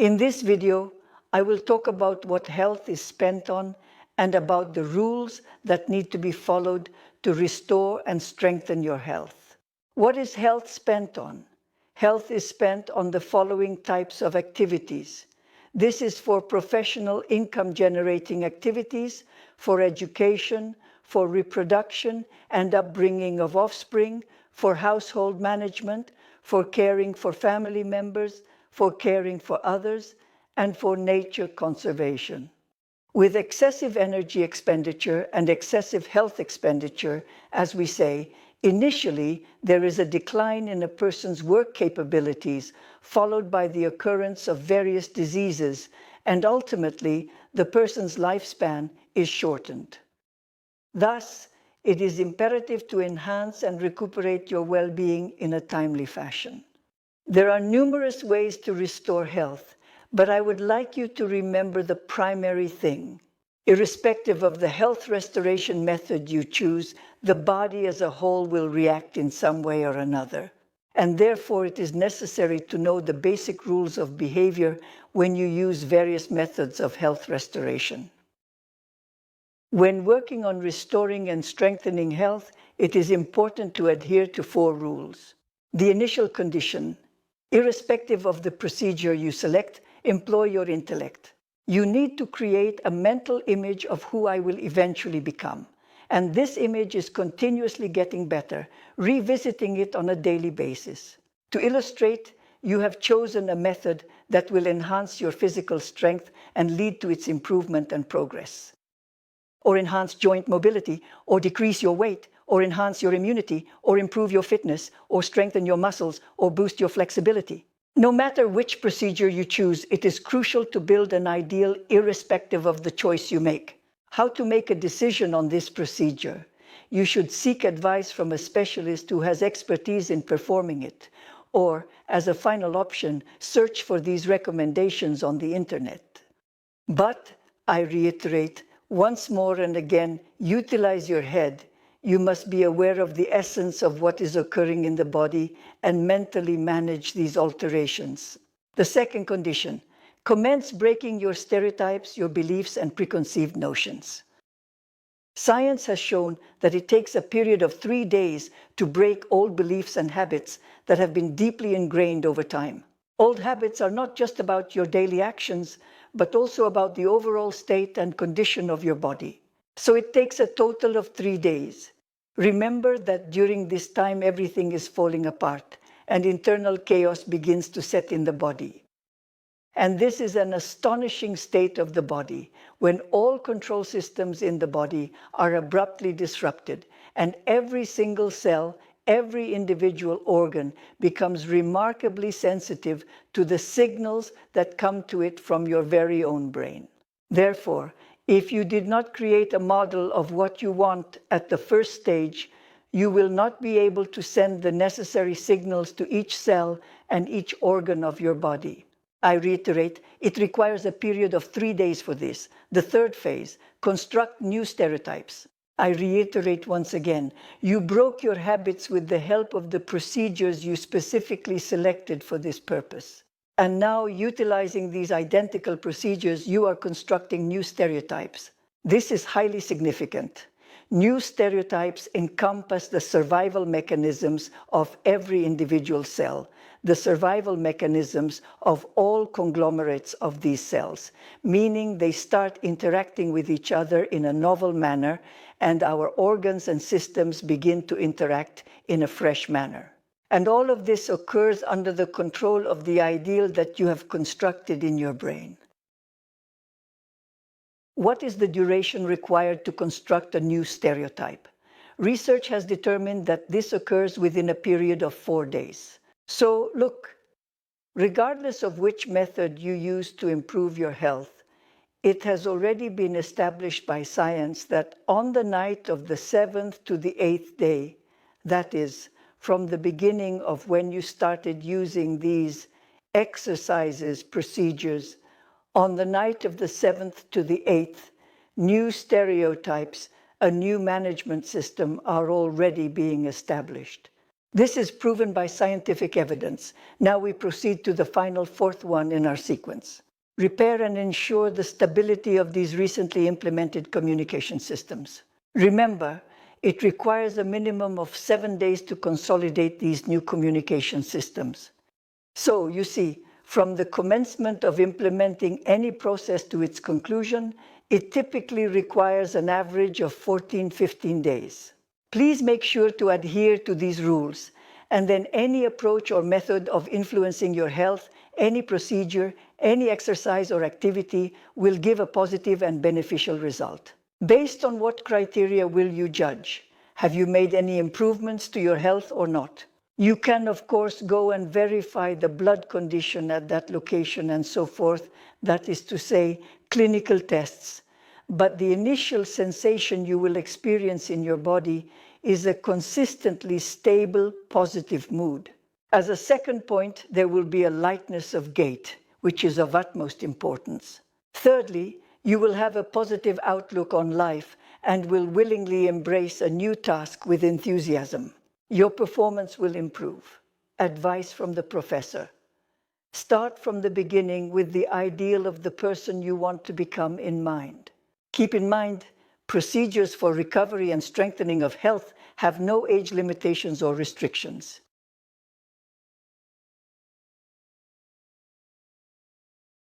In this video, I will talk about what health is spent on and about the rules that need to be followed to restore and strengthen your health. What is health spent on? Health is spent on the following types of activities. This is for professional income-generating activities, for education, for reproduction and upbringing of offspring, for household management, for caring for family members, for caring for others, and for nature conservation. With excessive energy expenditure and excessive health expenditure, as we say, initially there is a decline in a person's work capabilities, followed by the occurrence of various diseases, and ultimately the person's lifespan is shortened. Thus, it is imperative to enhance and recuperate your well-being in a timely fashion. There are numerous ways to restore health, but I would like you to remember the primary thing. Irrespective of the health restoration method you choose, the body as a whole will react in some way or another. And therefore, it is necessary to know the basic rules of behavior when you use various methods of health restoration. When working on restoring and strengthening health, it is important to adhere to 4 rules. The initial condition. Irrespective of the procedure you select, employ your intellect. You need to create a mental image of who I will eventually become. And this image is continuously getting better, revisiting it on a daily basis. To illustrate, you have chosen a method that will enhance your physical strength and lead to its improvement and progress. Or enhance joint mobility, or decrease your weight, or enhance your immunity, or improve your fitness, or strengthen your muscles, or boost your flexibility. No matter which procedure you choose, it is crucial to build an ideal irrespective of the choice you make. How to make a decision on this procedure? You should seek advice from a specialist who has expertise in performing it, or, as a final option, search for these recommendations on the internet. But, I reiterate, once more and again, utilize your head. You must be aware of the essence of what is occurring in the body and mentally manage these alterations. The second condition, commence breaking your stereotypes, your beliefs, and preconceived notions. Science has shown that it takes a period of 3 days to break old beliefs and habits that have been deeply ingrained over time. Old habits are not just about your daily actions, but also about the overall state and condition of your body. So it takes a total of 3 days. Remember that during this time everything is falling apart and internal chaos begins to set in the body. And this is an astonishing state of the body when all control systems in the body are abruptly disrupted and every single cell, every individual organ becomes remarkably sensitive to the signals that come to it from your very own brain. Therefore, if you did not create a model of what you want at the first stage, you will not be able to send the necessary signals to each cell and each organ of your body. I reiterate, it requires a period of 3 days for this. The third phase, construct new stereotypes. I reiterate once again, you broke your habits with the help of the procedures you specifically selected for this purpose. And now, utilizing these identical procedures, you are constructing new stereotypes. This is highly significant. New stereotypes encompass the survival mechanisms of every individual cell, the survival mechanisms of all conglomerates of these cells, meaning they start interacting with each other in a novel manner, and our organs and systems begin to interact in a fresh manner. And all of this occurs under the control of the ideal that you have constructed in your brain. What is the duration required to construct a new stereotype? Research has determined that this occurs within a period of 4 days. So, look, regardless of which method you use to improve your health, it has already been established by science that on the night of the 7th to the 8th day, that is, from the beginning of when you started using these exercises, procedures, on the night of the 7th to the 8th, new stereotypes, a new management system are already being established. This is proven by scientific evidence. Now we proceed to the final fourth one in our sequence. Repair and ensure the stability of these recently implemented communication systems. Remember, it requires a minimum of 7 days to consolidate these new communication systems. So, you see, from the commencement of implementing any process to its conclusion, it typically requires an average of 14-15 days. Please make sure to adhere to these rules, and then any approach or method of influencing your health, any procedure, any exercise or activity will give a positive and beneficial result. Based on what criteria will you judge? Have you made any improvements to your health or not? You can, of course, go and verify the blood condition at that location and so forth, that is to say, clinical tests. But the initial sensation you will experience in your body is a consistently stable, positive mood. As a second point, there will be a lightness of gait, which is of utmost importance. Thirdly, you will have a positive outlook on life and will willingly embrace a new task with enthusiasm. Your performance will improve. Advice from the professor. Start from the beginning with the ideal of the person you want to become in mind. Keep in mind, procedures for recovery and strengthening of health have no age limitations or restrictions.